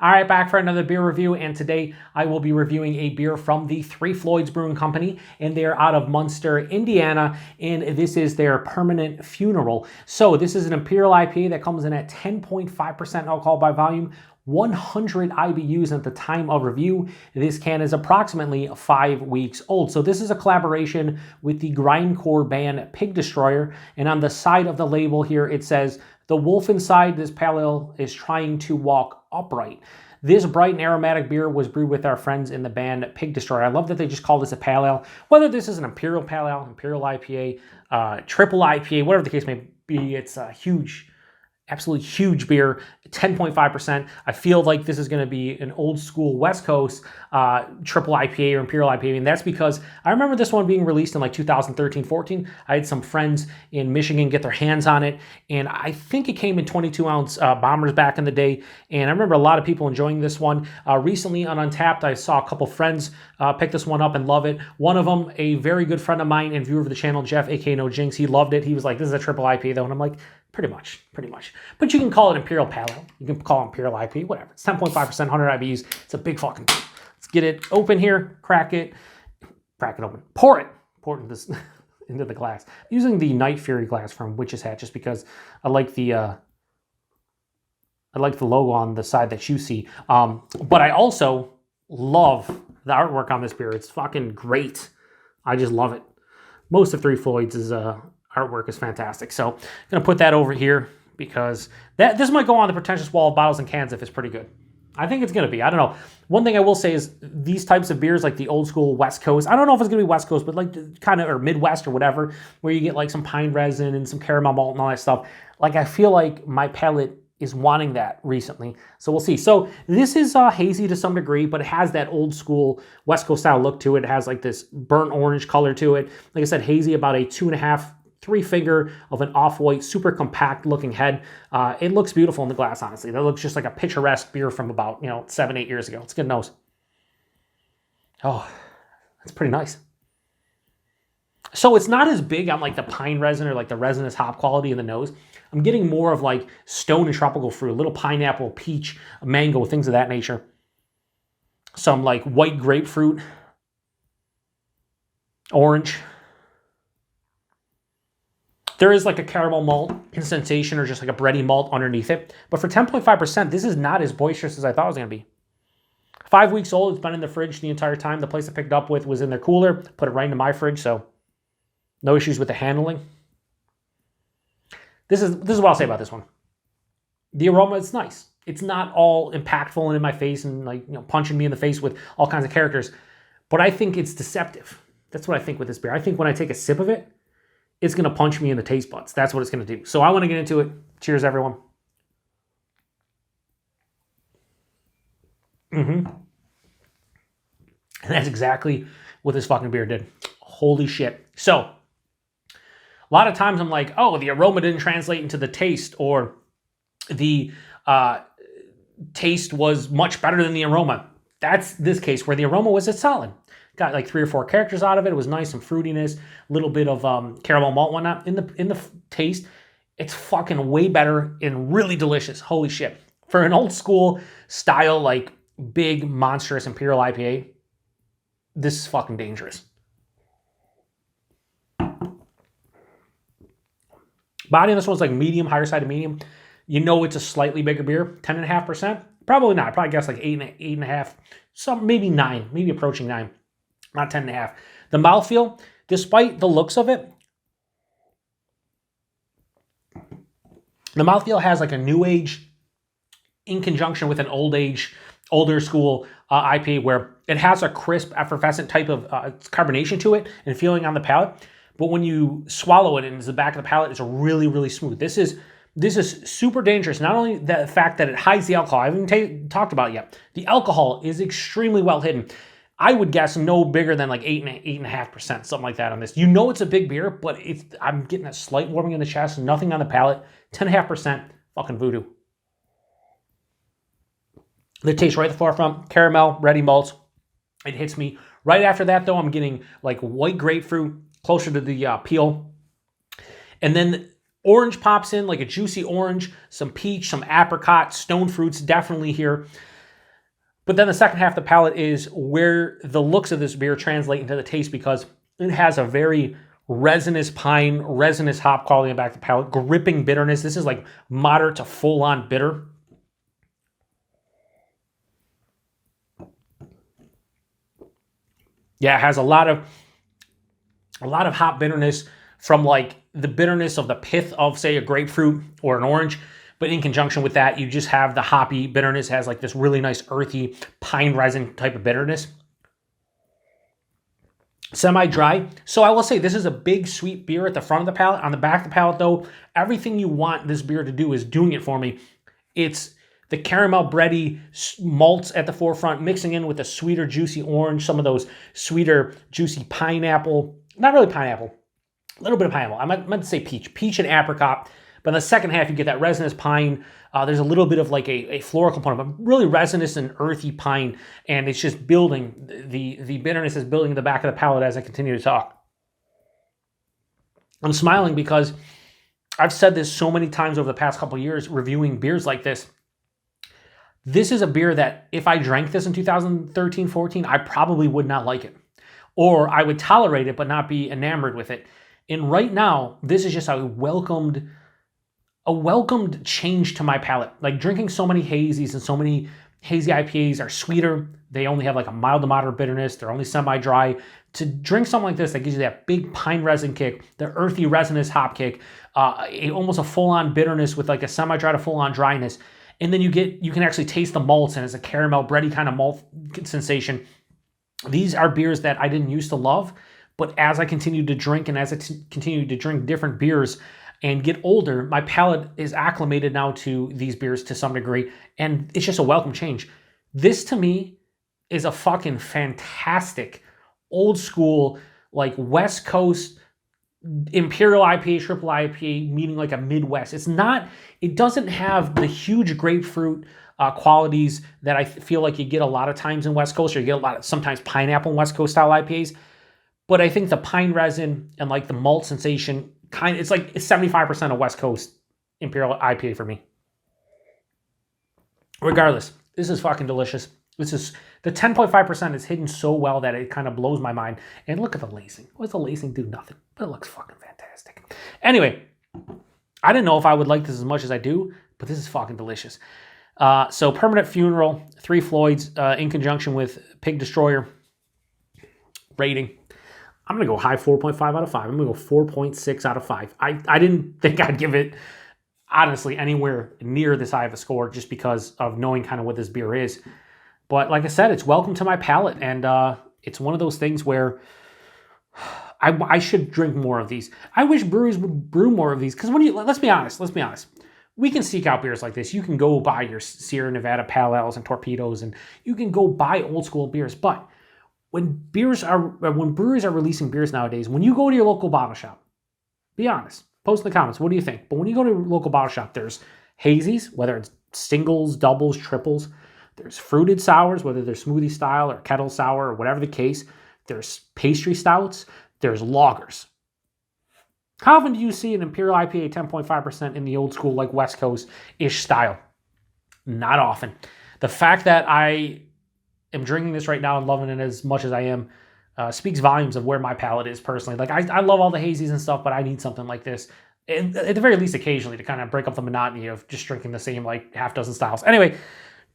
All right, back for another beer review, and today I will be reviewing a beer from the Floyds Brewing Company, and they're out of Munster, Indiana, and this is their Pertinent Funeral. So this is an Imperial IPA that comes in at 10.5% alcohol by volume, 100 IBUs at the time of review. This can is approximately 5 weeks old. So this is a collaboration with the grindcore band Pig Destroyer, and on the side of the label here it says, "The wolf inside this pale ale is trying to walk upright." This bright and aromatic beer was brewed with our friends in the band Pig Destroyer. I love that they just call this a pale ale. Whether this is an Imperial pale ale, Imperial IPA, triple IPA, whatever the case may be, it's a huge, absolutely huge beer, 10.5%. I feel like this is going to be an old school West Coast triple IPA or Imperial IPA, and that's because I remember this one being released in like 2013-14. I had some friends in Michigan get their hands on it, and I think it came in 22-ounce bombers back in the day, and I remember a lot of people enjoying this one. Recently on Untappd, I saw a couple friends pick this one up and love it. One of them, a very good friend of mine and viewer of the channel, Jeff, aka No Jinx, he loved it. He was like, "This is a triple IPA though," and I'm like, pretty much. But you can call it Imperial Pale Ale. You can call it Imperial IP, whatever. It's 10.5%, 100 IBUs. It's a big fucking beer. Let's get it open here, crack it open. Pour it into this, into the glass. I'm using the Night Fury glass from Witch's Hat just because I like the logo on the side that you see. But I also love the artwork on this beer. It's fucking great. I just love it. Most of Floyds' artwork is fantastic. So I'm going to put that over here because this might go on the pretentious wall of bottles and cans if it's pretty good. I think it's going to be. I don't know. One thing I will say is these types of beers, like the old school West Coast, I don't know if it's going to be West Coast, but like kind of, or Midwest or whatever, where you get like some pine resin and some caramel malt and all that stuff. Like I feel like my palate is wanting that recently. So we'll see. So this is hazy to some degree, but it has that old school West Coast style look to it. It has like this burnt orange color to it. Like I said, hazy, about a 2.5, 3 finger of an off-white, super compact looking head. It looks beautiful in the glass, honestly. That looks just like a picturesque beer from about, 7, 8 years ago. It's a good nose. Oh, that's pretty nice. So it's not as big on like the pine resin or like the resinous hop quality in the nose. I'm getting more of like stone and tropical fruit, a little pineapple, peach, mango, things of that nature. Some like white grapefruit, orange. There is like a caramel malt sensation or just like a bready malt underneath it. But for 10.5%, this is not as boisterous as I thought it was going to be. 5 weeks old. It's been in the fridge the entire time. The place I picked it up with was in their cooler. Put it right into my fridge, so no issues with the handling. This is what I'll say about this one. The aroma is nice. It's not all impactful and in my face and like punching me in the face with all kinds of characters. But I think it's deceptive. That's what I think with this beer. I think when I take a sip of it, it's going to punch me in the taste buds. That's what it's going to do. So I want to get into it. Cheers, everyone. And that's exactly what this fucking beer did. Holy shit. So a lot of times I'm like, oh, the aroma didn't translate into the taste, or the taste was much better than the aroma. That's this case where the aroma was solid. Got like 3 or 4 characters out of it. It was nice, some fruitiness, a little bit of caramel malt, whatnot. In the taste, it's fucking way better and really delicious. Holy shit! For an old school style, like big monstrous Imperial IPA, this is fucking dangerous. Body on this one's like medium, higher side of medium. It's a slightly bigger beer, 10.5%. Probably not. I probably guess like 8.5, some maybe 9, maybe approaching 9. Not 10.5. The mouthfeel, despite the looks of it, the mouthfeel has like a new age in conjunction with an older school IPA, where it has a crisp, effervescent type of carbonation to it and feeling on the palate. But when you swallow it into the back of the palate, it's really, really smooth. This is super dangerous. Not only the fact that it hides the alcohol, I haven't talked about it yet. The alcohol is extremely well hidden. I would guess no bigger than like 8.5%, something like that on this. It's a big beer, but I'm getting a slight warming in the chest, nothing on the palate. 10.5%, fucking voodoo. The taste right at the forefront, caramel, ready malts. It hits me. Right after that, though, I'm getting like white grapefruit, closer to the peel. And then orange pops in, like a juicy orange, some peach, some apricot, stone fruits, definitely here. But then the second half of the palate is where the looks of this beer translate into the taste, because it has a very resinous pine, resinous hop quality in the back of the palate, gripping bitterness. This is like moderate to full-on bitter. Yeah, it has a lot of hop bitterness from like the bitterness of the pith of, say, a grapefruit or an orange. But in conjunction with that, you just have the hoppy bitterness. It has like this really nice earthy pine resin type of bitterness. Semi-dry. So I will say this is a big sweet beer at the front of the palate. On the back of the palate though, everything you want this beer to do is doing it for me. It's the caramel bready malts at the forefront, mixing in with the sweeter, juicy orange, some of those sweeter, juicy pineapple. Not really pineapple. A little bit of pineapple. I meant to say peach. Peach and apricot. But in the second half, you get that resinous pine. There's a little bit of like a floral component, but really resinous and earthy pine. And it's just building. The bitterness is building in the back of the palate as I continue to talk. I'm smiling because I've said this so many times over the past couple of years reviewing beers like this. This is a beer that if I drank this in 2013, 14, I probably would not like it. Or I would tolerate it but not be enamored with it. And right now, this is just a welcomed change to my palate. Like drinking so many hazies and so many hazy IPAs are sweeter. They only have like a mild to moderate bitterness. They're only semi-dry. To drink something like this that gives you that big pine resin kick, the earthy resinous hop kick, almost a full-on bitterness with like a semi-dry to full-on dryness. And then you can actually taste the malts, and it's a caramel bready kind of malt sensation. These are beers that I didn't used to love, but as I continued to drink and as I continued to drink different beers and get older, my palate is acclimated now to these beers to some degree, and it's just a welcome change. This to me is a fucking fantastic old school, like West Coast Imperial IPA, triple IPA, meaning like a Midwest. It doesn't have the huge grapefruit qualities that I feel like you get a lot of times in West Coast, or you get a lot of sometimes pineapple in West Coast style IPAs. But I think the pine resin and like the malt sensation it's 75% of West Coast Imperial IPA for me. Regardless, this is fucking delicious. This is the 10.5% is hidden so well that it kind of blows my mind. And look at the lacing. What's the lacing do? Nothing. But it looks fucking fantastic. Anyway, I didn't know if I would like this as much as I do, but this is fucking delicious. So Permanent Funeral, 3 Floyds, in conjunction with Pig Destroyer. Rating. I'm going to go high 4.5 out of 5. I'm going to go 4.6 out of 5. I didn't think I'd give it, honestly, anywhere near this high of a score just because of knowing kind of what this beer is. But like I said, it's welcome to my palate, and it's one of those things where I should drink more of these. I wish breweries would brew more of these, because let's be honest. We can seek out beers like this. You can go buy your Sierra Nevada Pale Ales and Torpedoes, and you can go buy old school beers. But when breweries are releasing beers nowadays, when you go to your local bottle shop, be honest, post in the comments, what do you think? But when you go to your local bottle shop, there's hazies, whether it's singles, doubles, triples. There's fruited sours, whether they're smoothie style or kettle sour or whatever the case. There's pastry stouts. There's lagers. How often do you see an Imperial IPA 10.5% in the old school, like West Coast-ish style? Not often. The fact that I am drinking this right now and loving it as much as I am speaks volumes of where my palate is personally. Like I love all the hazies and stuff, but I need something like this, at the very least occasionally, to kind of break up the monotony of just drinking the same like half dozen styles. Anyway,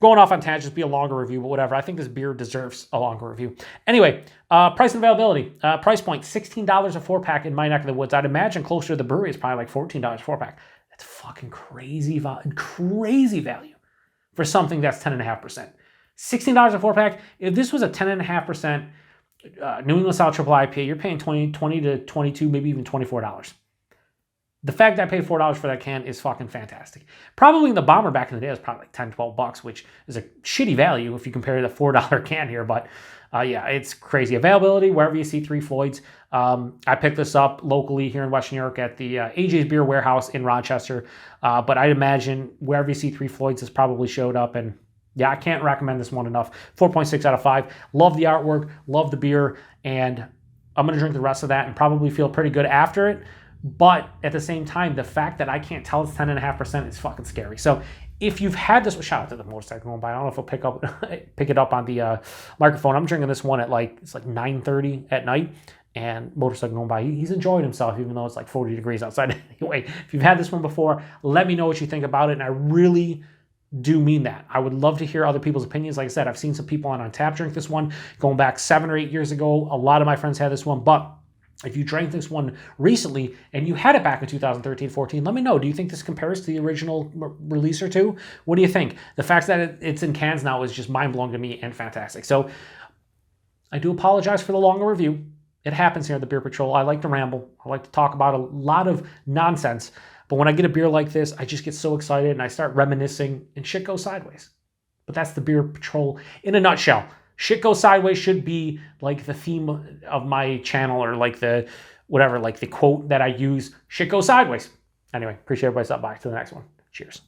going off on tangents, be a longer review, but whatever. I think this beer deserves a longer review. Anyway, price and availability. Price point, $16 a 4-pack in my neck of the woods. I'd imagine closer to the brewery is probably like $14 a 4-pack. That's fucking crazy value for something that's 10.5%. $16 a 4-pack. If this was a 10.5% New England style triple IPA, you're paying $20 to $22, maybe even $24. The fact that I paid $4 for that can is fucking fantastic. Probably the bomber back in the day was probably like $10, $12, which is a shitty value if you compare the $4 can here. But yeah, it's crazy. Availability, wherever you see 3 Floyds. I picked this up locally here in Western New York at the AJ's Beer Warehouse in Rochester. But I'd imagine wherever you see 3 Floyds has probably showed up. And yeah, I can't recommend this one enough. 4.6 out of 5. Love the artwork, love the beer, and I'm going to drink the rest of that and probably feel pretty good after it. But at the same time, the fact that I can't tell it's 10.5% is fucking scary. So if you've had this, shout out to the motorcycle going by. I don't know if I'll pick it up on the microphone. I'm drinking this one at it's like 9:30 at night, and motorcycle going by. He's enjoying himself, even though it's like 40 degrees outside. Anyway, if you've had this one before, let me know what you think about it. And I really do mean that. I would love to hear other people's opinions. Like I said, I've seen some people on Untappd drink this one going back 7 or 8 years ago. A lot of my friends had this one, but if you drank this one recently and you had it back in 2013, 14, let me know. Do you think this compares to the original release or two? What do you think? The fact that it's in cans now is just mind-blowing to me and fantastic. So I do apologize for the longer review. It happens here at the Beer Patrol. I like to ramble. I like to talk about a lot of nonsense. But when I get a beer like this, I just get so excited and I start reminiscing and shit goes sideways. But that's the Beer Patrol in a nutshell. Shit goes sideways should be like the theme of my channel, or like the whatever, like the quote that I use. Shit goes sideways. Anyway, appreciate everybody stopping by. To the next one. Cheers.